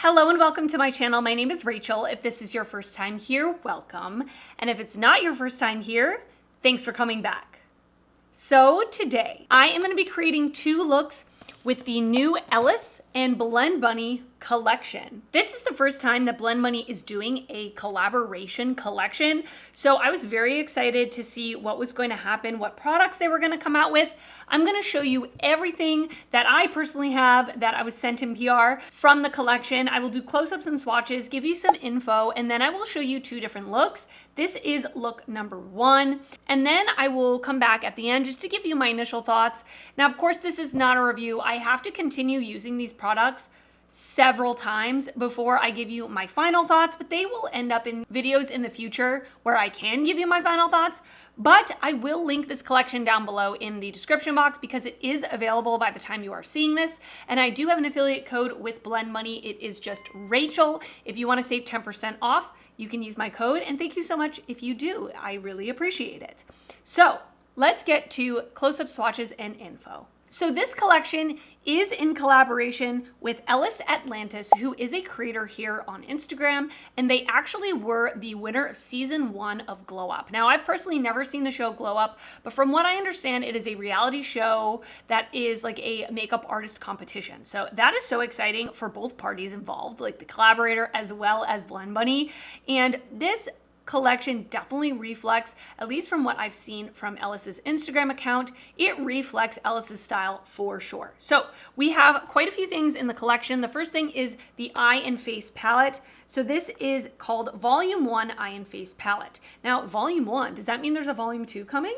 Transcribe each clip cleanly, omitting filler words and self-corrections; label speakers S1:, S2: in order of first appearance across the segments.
S1: Hello and welcome to my channel. My name is Rachel. If this is your first time here, welcome. And if it's not your first time here, thanks for coming back. So today, I am going to be creating two looks with the new Ellis and Blend Bunny collection. This is the first time that Blend Bunny is doing a collaboration collection. So I was very excited to see what was going to happen, what products they were going to come out with. I'm going to show you everything that I personally have that I was sent in PR from the collection. I will do close-ups and swatches, give you some info, and then I will show you two different looks. This is look number one, and then I will come back at the end just to give you my initial thoughts. Now, of course, this is not a review. I have to continue using these products several times before I give you my final thoughts, but they will end up in videos in the future where I can give you my final thoughts. But I will link this collection down below in the description box because it is available by the time you are seeing this. And I do have an affiliate code with Blend Bunny. It is just Rachel. If you want to save 10% off, you can use my code. And thank you so much if you do. I really appreciate it. So let's get to close-up swatches and info. So this collection is in collaboration with Ellis Atlantis, who is a creator here on Instagram, and they actually were the winner of season 1 of Glow Up. Now, I've personally never seen the show Glow Up, but from what I understand, it is a reality show that is like a makeup artist competition. So that is so exciting for both parties involved, like the collaborator as well as Blend Bunny. And this collection definitely reflects, at least from what I've seen from Ellis's Instagram account, it reflects Ellis's style for sure. So we have quite a few things in the collection. The first thing is the Eye and Face palette. So this is called Volume 1 Eye and Face palette. Now, Volume 1, does that mean there's a Volume 2 coming?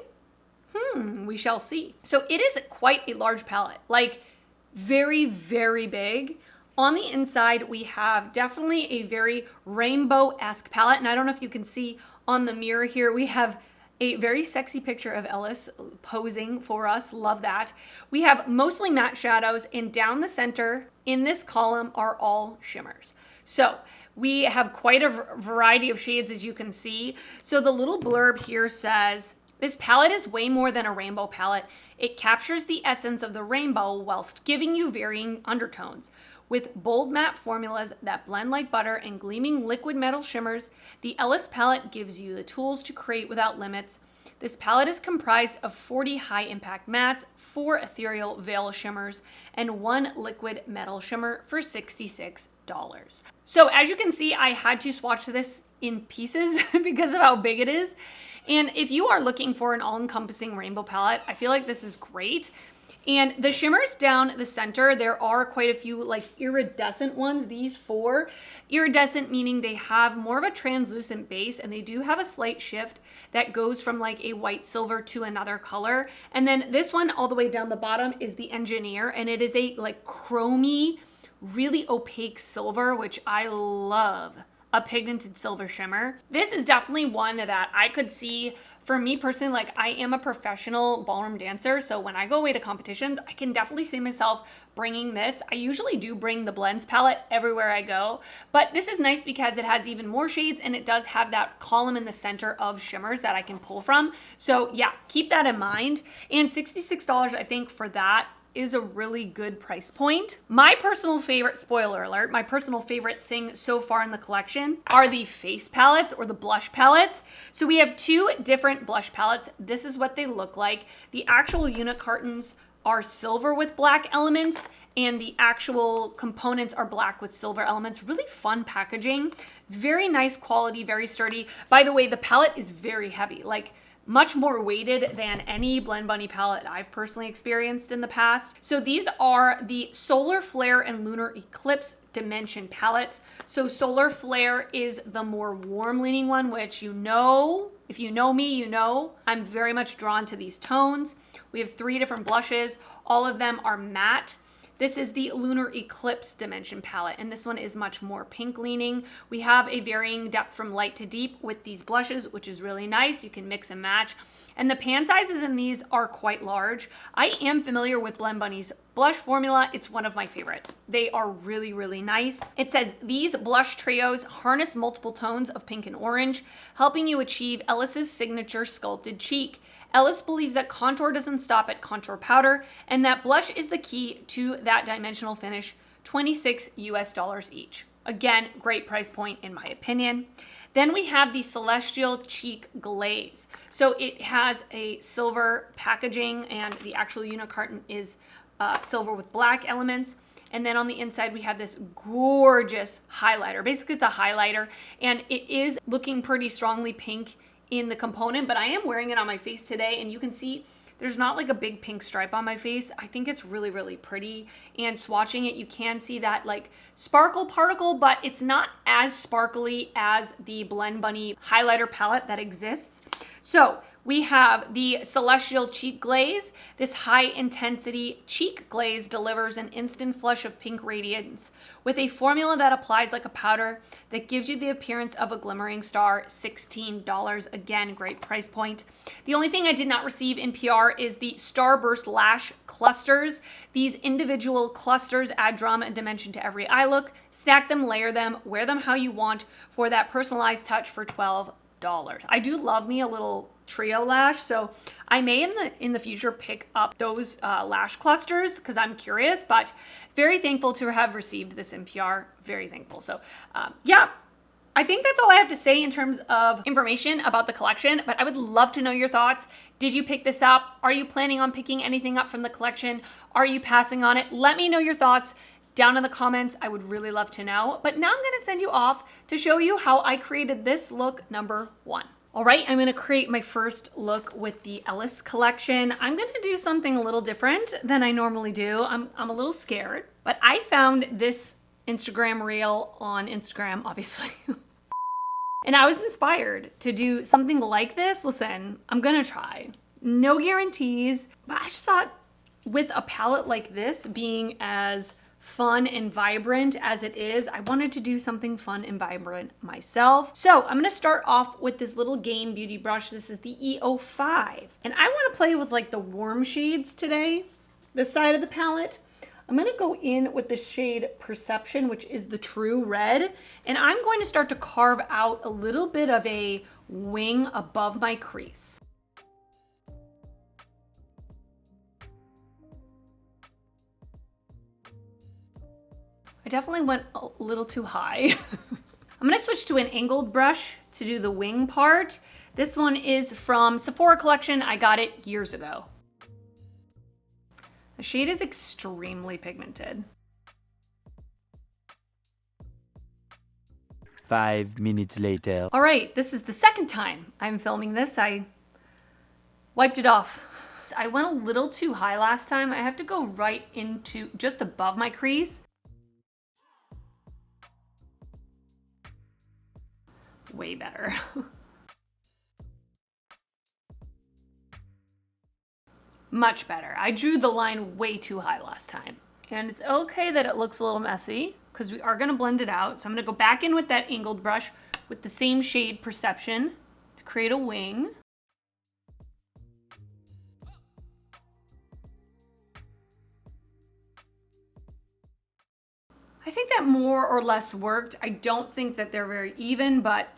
S1: We shall see. So it is quite a large palette, like very, very big. On the inside, we have definitely a very rainbow-esque palette. And I don't know if you can see on the mirror here, we have a very sexy picture of Ellis posing for us. Love that. We have mostly matte shadows, and down the center in this column are all shimmers. So we have quite a variety of shades, as you can see. So the little blurb here says, "This palette is way more than a rainbow palette. It captures the essence of the rainbow whilst giving you varying undertones. With bold matte formulas that blend like butter and gleaming liquid metal shimmers, the Ellis palette gives you the tools to create without limits. This palette is comprised of 40 high-impact mattes, 4 ethereal veil shimmers, and 1 liquid metal shimmer for $66. So as you can see, I had to swatch this in pieces because of how big it is. And if you are looking for an all-encompassing rainbow palette, I feel like this is great. And the shimmers down the center, there are quite a few like iridescent ones, these 4. Iridescent meaning they have more of a translucent base, and they do have a slight shift that goes from like a white silver to another color. And then this one all the way down the bottom is the Engineer, and it is a like chromy, really opaque silver, which I love. A pigmented silver shimmer. This is definitely one that I could see for me personally. Like, I am a professional ballroom dancer, so when I go away to competitions, I can definitely see myself bringing this. I usually do bring the blends palette everywhere I go, but this is nice because it has even more shades, and it does have that column in the center of shimmers that I can pull from. So yeah, keep that in mind. And $66, I think, for that is a really good price point. My personal favorite, spoiler alert, my personal favorite thing so far in the collection are the face palettes or the blush palettes. So we have 2 different blush palettes. This is what they look like. The actual unit cartons are silver with black elements, and the actual components are black with silver elements. Really fun packaging, very nice quality, very sturdy. By the way, the palette is very heavy, like much more weighted than any Blend Bunny palette I've personally experienced in the past. So these are the Solar Flare and Lunar Eclipse Dimension palettes. So Solar Flare is the more warm leaning one, which you know, if you know me, you know I'm very much drawn to these tones. We have 3 different blushes. All of them are matte. This is the Lunar Eclipse Dimension palette, and this one is much more pink leaning. We have a varying depth from light to deep with these blushes, which is really nice. You can mix and match. And the pan sizes in these are quite large. I am familiar with Blend Bunny's blush formula. It's one of my favorites. They are really, really nice. It says these blush trios harness multiple tones of pink and orange, helping you achieve Ellis's signature sculpted cheek. Ellis believes that contour doesn't stop at contour powder, and that blush is the key to that dimensional finish $26 US each. Again, great price point in my opinion. Then we have the Celestial Cheek Glaze. So it has a silver packaging and the actual unit carton is silver with black elements. And then on the inside, we have this gorgeous highlighter. Basically, it's a highlighter and it is looking pretty strongly pink in the component, but I am wearing it on my face today and you can see there's not like a big pink stripe on my face. I think it's really, really pretty. And swatching it, you can see that like sparkle particle, but it's not as sparkly as the Blend Bunny highlighter palette that exists. So we have the Celestial Cheek Glaze. This high intensity cheek glaze delivers an instant flush of pink radiance with a formula that applies like a powder that gives you the appearance of a glimmering star. $16. Again, great price point. The only thing I did not receive in PR is the Starburst Lash Clusters. These individual clusters add drama and dimension to every eye look. Stack them, layer them, wear them how you want for that personalized touch for $12. I do love me a little trio lash, so I may in the future pick up those lash clusters because I'm curious, but very thankful to have received this in PR. Very thankful. So yeah, I think that's all I have to say in terms of information about the collection, but I would love to know your thoughts. Did you pick this up? Are you planning on picking anything up from the collection? Are you passing on it? Let me know your thoughts down in the comments. I would really love to know. But now I'm going to send you off to show you how I created this look number 1. All right, I'm going to create my first look with the Ellis collection. I'm going to do something a little different than I normally do. I'm a little scared, but I found this Instagram reel on Instagram, obviously. And I was inspired to do something like this. Listen, I'm going to try. No guarantees, but I just thought with a palette like this being as fun and vibrant as it is, I wanted to do something fun and vibrant myself. So I'm gonna start off with this little Gain Beauty brush. This is the E05. And I wanna play with like the warm shades today, this side of the palette. I'm gonna go in with the shade Perception, which is the true red. And I'm going to start to carve out a little bit of a wing above my crease. I definitely went a little too high. I'm gonna switch to an angled brush to do the wing part. This one is from Sephora collection. I got it years ago. The shade is extremely pigmented.
S2: 5 minutes later.
S1: All right, this is the second time I'm filming this. I wiped it off. I went a little too high last time. I have to go right into just above my crease. Way better. Much better. I drew the line way too high last time. And it's okay that it looks a little messy because we are gonna blend it out. So I'm gonna go back in with that angled brush with the same shade Perception to create a wing. I think that more or less worked. I don't think that they're very even, but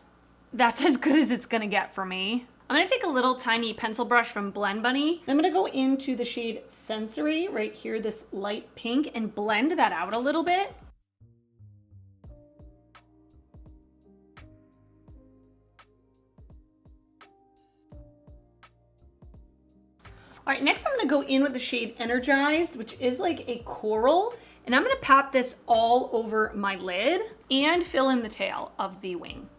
S1: that's as good as it's gonna get for me. I'm gonna take a little tiny pencil brush from Blend Bunny. I'm gonna go into the shade Sensory right here, this light pink, and blend that out a little bit. All right, next I'm gonna go in with the shade Energized, which is like a coral. And I'm gonna pat this all over my lid and fill in the tail of the wing.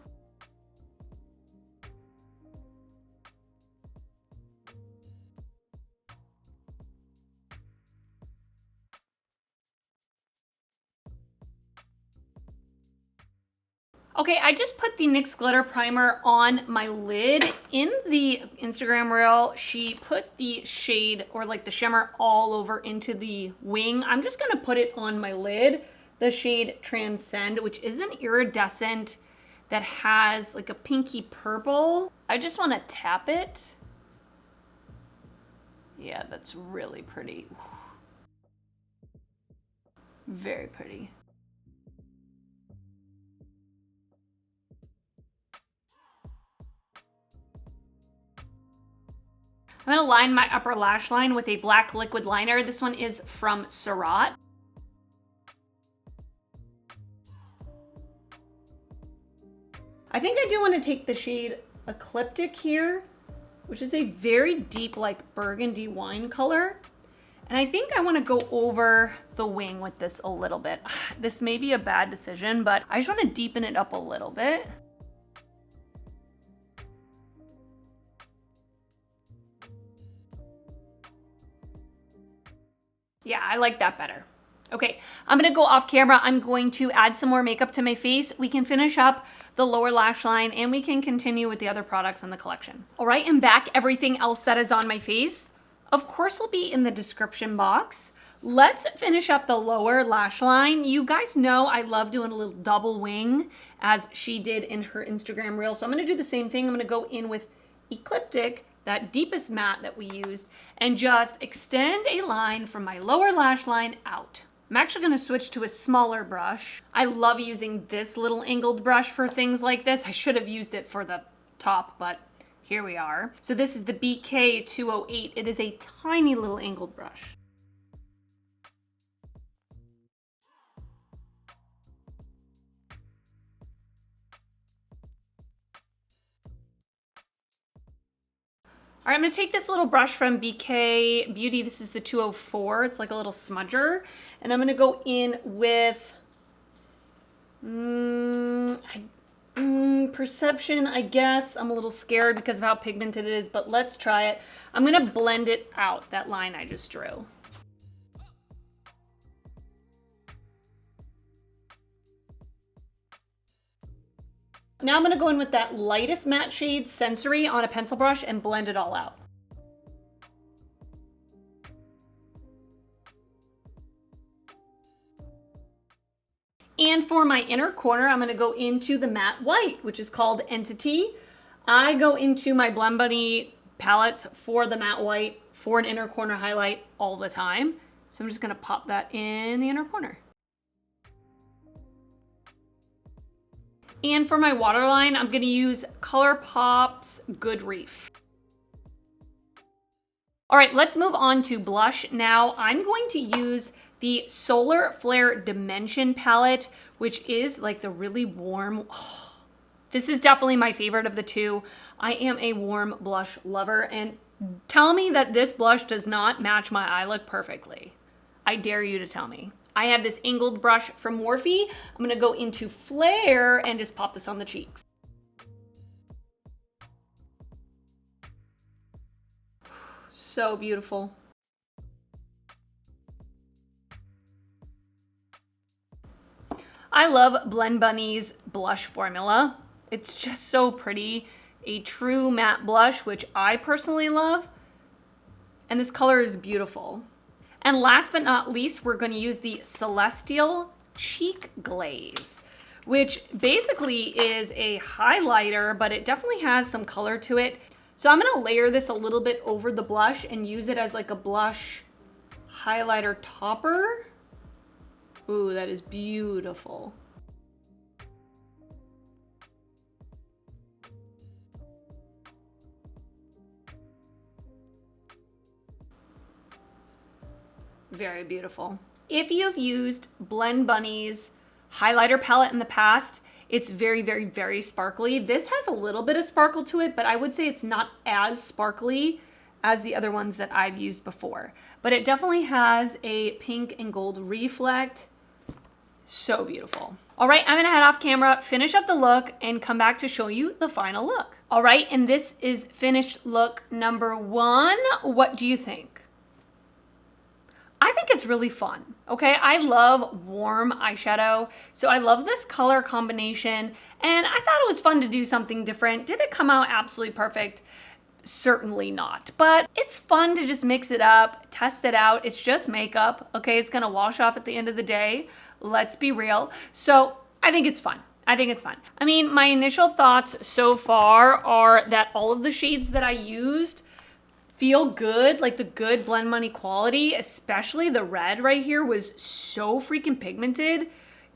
S1: Okay, I just put the NYX Glitter Primer on my lid. In the Instagram reel, she put the shade or like the shimmer all over into the wing. I'm just gonna put it on my lid, the shade Transcend, which is an iridescent that has like a pinky purple. I just wanna tap it. Yeah, that's really pretty. Very pretty. I'm gonna line my upper lash line with a black liquid liner. This one is from Surat. I think I do want to take the shade Ecliptic here, which is a very deep, like burgundy wine color. And I think I want to go over the wing with this a little bit. This may be a bad decision, but I just want to deepen it up a little bit. Yeah, I like that better. Okay, I'm gonna go off camera. I'm going to add some more makeup to my face. We can finish up the lower lash line and we can continue with the other products in the collection. All right, and back. Everything else that is on my face, of course, will be in the description box. Let's finish up the lower lash line. You guys know I love doing a little double wing as she did in her Instagram reel. So I'm gonna do the same thing. I'm gonna go in with Ecliptic, that deepest matte that we used, and just extend a line from my lower lash line out. I'm actually gonna switch to a smaller brush. I love using this little angled brush for things like this. I should have used it for the top, but here we are. So this is the BK 208. It is a tiny little angled brush. All right, I'm gonna take this little brush from BK Beauty. This is the 204. It's like a little smudger. And I'm gonna go in with Perception, I guess. I'm a little scared because of how pigmented it is, but let's try it. I'm gonna blend it out, that line I just drew. Now I'm gonna go in with that lightest matte shade, Sensory, on a pencil brush and blend it all out. And for my inner corner, I'm gonna go into the matte white, which is called Entity. I go into my Blend Bunny palettes for the matte white for an inner corner highlight all the time. So I'm just gonna pop that in the inner corner. And for my waterline, I'm gonna use ColourPop's Good Reef. All right, let's move on to blush now. I'm going to use the Solar Flare Dimension palette, which is like the really warm. Oh, this is definitely my favorite of the two. I am a warm blush lover, and tell me that this blush does not match my eye look perfectly. I dare you to tell me. I have this angled brush from Morphe. I'm gonna go into Flare and just pop this on the cheeks. So beautiful. I love Blend Bunny's blush formula. It's just so pretty. A true matte blush, which I personally love. And this color is beautiful. And last but not least, we're going to use the Celestial Cheek Glaze, which basically is a highlighter, but it definitely has some color to it. So I'm going to layer this a little bit over the blush and use it as like a blush highlighter topper. Ooh, that is beautiful. Very beautiful. If you've used Blend Bunny's highlighter palette in the past, it's very, very, very sparkly. This has a little bit of sparkle to it, but I would say it's not as sparkly as the other ones that I've used before. But it definitely has a pink and gold reflect. So beautiful. All right, I'm gonna head off camera, finish up the look, and come back to show you the final look. All right, and this is finished look number 1. What do you think? I think it's really fun, okay? I love warm eyeshadow, so I love this color combination, and I thought it was fun to do something different. Did it come out absolutely perfect? Certainly not, but it's fun to just mix it up, test it out. It's just makeup, okay? It's gonna wash off at the end of the day. Let's be real. So I think it's fun. I think it's fun. I mean, my initial thoughts so far are that all of the shades that I used feel good, like the good Blend Bunny quality, especially the red right here was so freaking pigmented.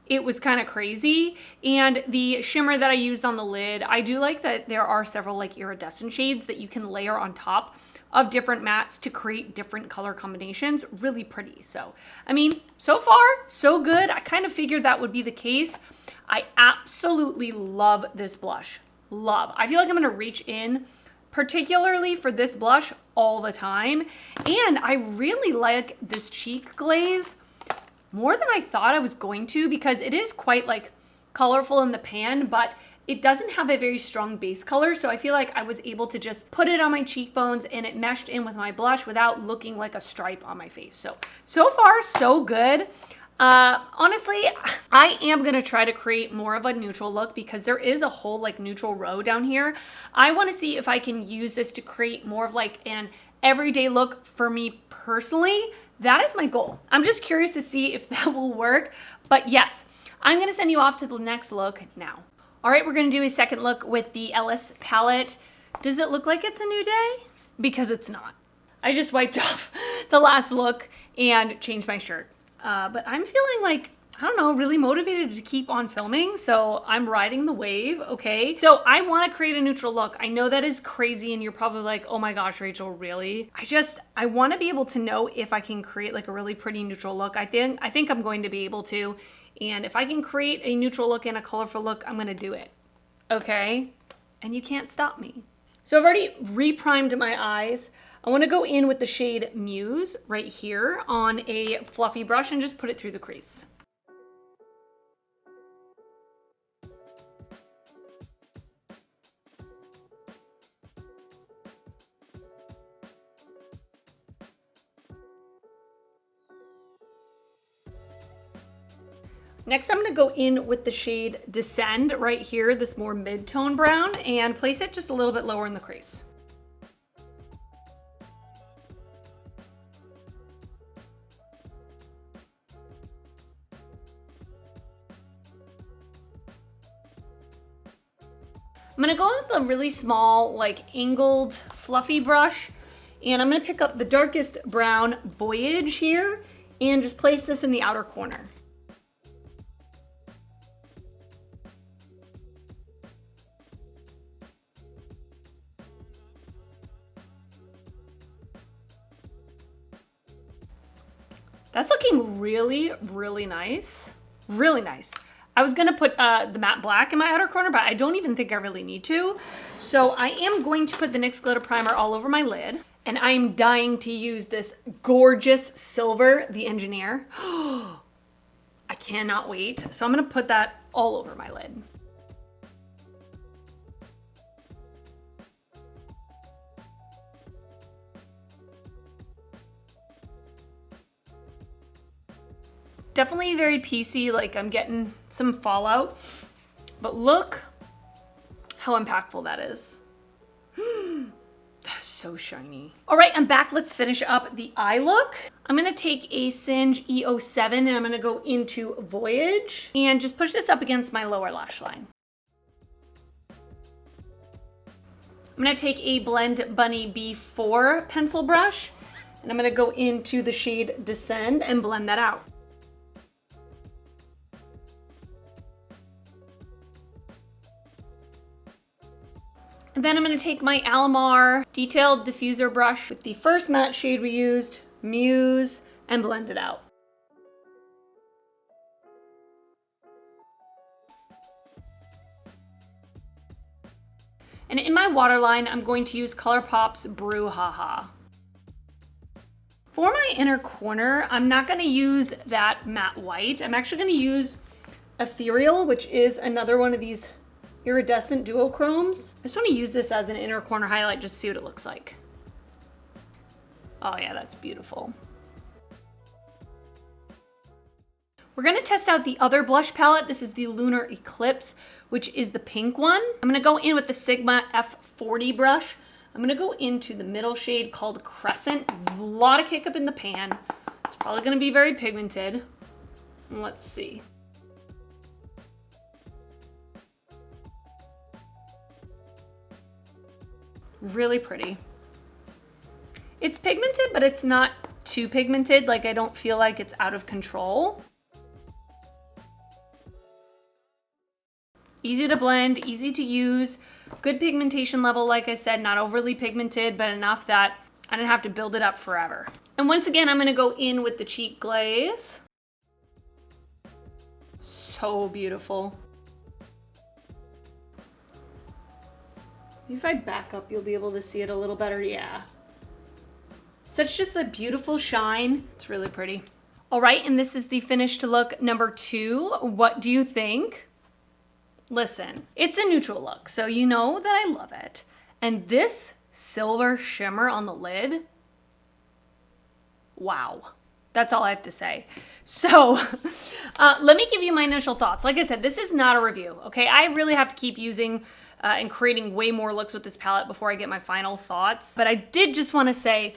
S1: It was kind of crazy. And the shimmer that I used on the lid, I do like that there are several like iridescent shades that you can layer on top of different mattes to create different color combinations. Really pretty. So, I mean, so far, so good. I kind of figured that would be the case. I absolutely love this blush. Love. I feel like I'm gonna reach in particularly for this blush all the time. And I really like this cheek glaze more than I thought I was going to, because it is quite like colorful in the pan, but it doesn't have a very strong base color. So I feel like I was able to just put it on my cheekbones and it meshed in with my blush without looking like a stripe on my face. So far, so good. Honestly, I am gonna try to create more of a neutral look because there is a whole like neutral row down here. I wanna see if I can use this to create more of like an everyday look for me personally. That is my goal. I'm just curious to see if that will work. But yes, I'm gonna send you off to the next look now. All right, we're gonna do a second look with the Ellis palette. Does it look like it's a new day? Because it's not. I just wiped off the last look and changed my shirt. But I'm feeling like, I don't know, really motivated to keep on filming. So I'm riding the wave, okay? So I wanna create a neutral look. I know that is crazy and you're probably like, oh my gosh, Rachel, really? I wanna be able to know if I can create like a really pretty neutral look. I think I'm going to be able to. And if I can create a neutral look and a colorful look, I'm gonna do it, okay? And you can't stop me. So I've already re-primed my eyes. I wanna go in with the shade Muse right here on a fluffy brush and just put it through the crease. Next, I'm gonna go in with the shade Descend right here, this more mid-tone brown, and place it just a little bit lower in the crease. I'm gonna go in with a really small, like angled, fluffy brush, and I'm gonna pick up the darkest brown Voyage here and just place this in the outer corner. That's looking really, really nice. Really nice. I was gonna put the matte black in my outer corner, but I don't even think I really need to. So I am going to put the NYX Glitter Primer all over my lid. And I'm dying to use this gorgeous silver, the Engineer. I cannot wait. So I'm gonna put that all over my lid. Definitely very piecey, like I'm getting some fallout, but look how impactful that is. That is so shiny. All right, I'm back. Let's finish up the eye look. I'm gonna take a Singe E07 and I'm gonna go into Voyage and just push this up against my lower lash line. I'm gonna take a Blend Bunny B4 pencil brush and I'm gonna go into the shade Descend and blend that out. And then I'm gonna take my Alamar Detailed Diffuser brush with the first matte shade we used, Muse, and blend it out. And in my waterline, I'm going to use ColourPop's Brouhaha. For my inner corner, I'm not gonna use that matte white. I'm actually gonna use Ethereal, which is another one of these iridescent duochromes. I just want to use this as an inner corner highlight, just see what it looks like. Oh yeah, that's beautiful. We're gonna test out the other blush palette. This is the Lunar Eclipse, which is the pink one. I'm gonna go in with the Sigma F40 brush. I'm gonna go into the middle shade called Crescent. A lot of kick up in the pan. It's probably gonna be very pigmented. Let's see. Really pretty. It's pigmented, but it's not too pigmented. Like I don't feel like it's out of control. Easy to blend, easy to use, good pigmentation level, like I said, not overly pigmented, but enough that I didn't have to build it up forever. And once again, I'm gonna go in with the cheek glaze. So beautiful. If I back up, you'll be able to see it a little better. Yeah. Such just a beautiful shine. It's really pretty. All right, and this is the finished look number 2. What do you think? Listen, it's a neutral look, so you know that I love it. And this silver shimmer on the lid, wow. That's all I have to say. So let me give you my initial thoughts. Like I said, this is not a review, okay? I really have to keep using and creating way more looks with this palette before I get my final thoughts. But I did just want to say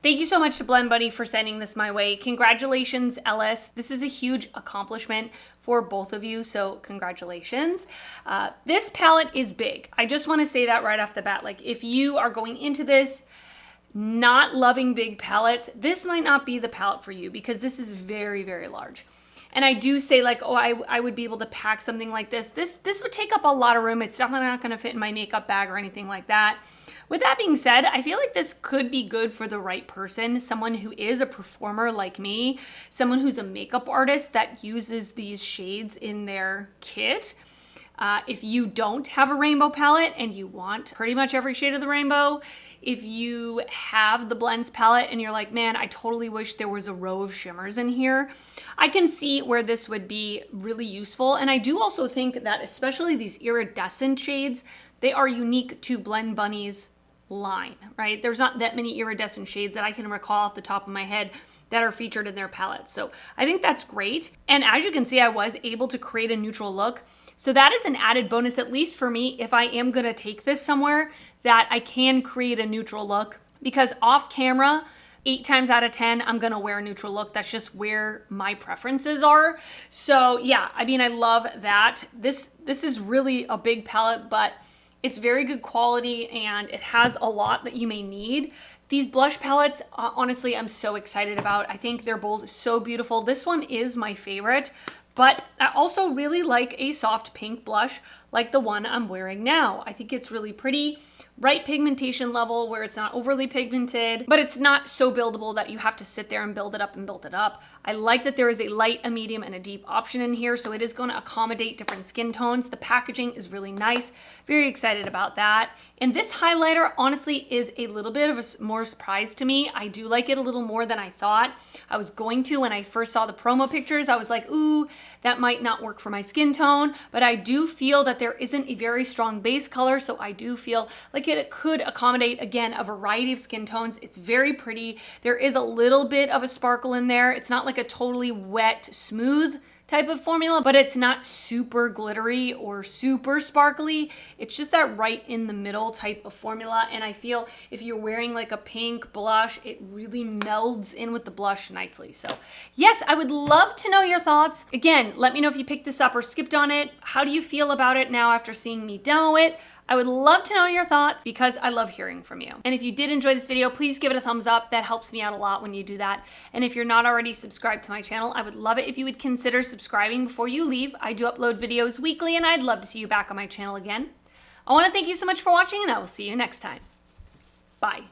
S1: thank you so much to Blend Buddy for sending this my way. Congratulations, Ellis. This is a huge accomplishment for both of you, so congratulations. This palette is big. I just want to say that right off the bat. Like, if you are going into this not loving big palettes, this might not be the palette for you because this is very, very large. And I do say like, oh, I would be able to pack something like this. This would take up a lot of room. It's definitely not gonna fit in my makeup bag or anything like that. With that being said, I feel like this could be good for the right person, someone who is a performer like me, someone who's a makeup artist that uses these shades in their kit. If you don't have a rainbow palette and you want pretty much every shade of the rainbow, if you have the blends palette and you're like, man, I totally wish there was a row of shimmers in here, I can see where this would be really useful. And I do also think that especially these iridescent shades, they are unique to Blend Bunny's line, right? There's not that many iridescent shades that I can recall off the top of my head that are featured in their palettes. So I think that's great. And as you can see, I was able to create a neutral look. So that is an added bonus, at least for me, if I am gonna take this somewhere, that I can create a neutral look, because off camera, 8 times out of 10, I'm gonna wear a neutral look. That's just where my preferences are. So yeah, I mean, I love that. This is really a big palette, but it's very good quality and it has a lot that you may need. These blush palettes, honestly, I'm so excited about. I think they're both so beautiful. This one is my favorite, but I also really like a soft pink blush like the one I'm wearing now. I think it's really pretty. Right pigmentation level where it's not overly pigmented, but it's not so buildable that you have to sit there and build it up and build it up. I like that there is a light, a medium, and a deep option in here, so it is going to accommodate different skin tones. The packaging is really nice. Very excited about that. And this highlighter, honestly, is a little bit of a more surprise to me. I do like it a little more than I thought I was going to. When I first saw the promo pictures, I was like, ooh, that might not work for my skin tone, but I do feel that there isn't a very strong base color, so I do feel like it could accommodate, again, a variety of skin tones. It's very pretty. There is a little bit of a sparkle in there. It's not like a totally wet, smooth type of formula, but it's not super glittery or super sparkly. It's just that right in the middle type of formula. And I feel if you're wearing like a pink blush, it really melds in with the blush nicely. So yes, I would love to know your thoughts. Again, let me know if you picked this up or skipped on it. How do you feel about it now after seeing me demo it? I would love to know your thoughts because I love hearing from you. And if you did enjoy this video, please give it a thumbs up. That helps me out a lot when you do that. And if you're not already subscribed to my channel, I would love it if you would consider subscribing before you leave. I do upload videos weekly and I'd love to see you back on my channel again. I want to thank you so much for watching and I will see you next time. Bye.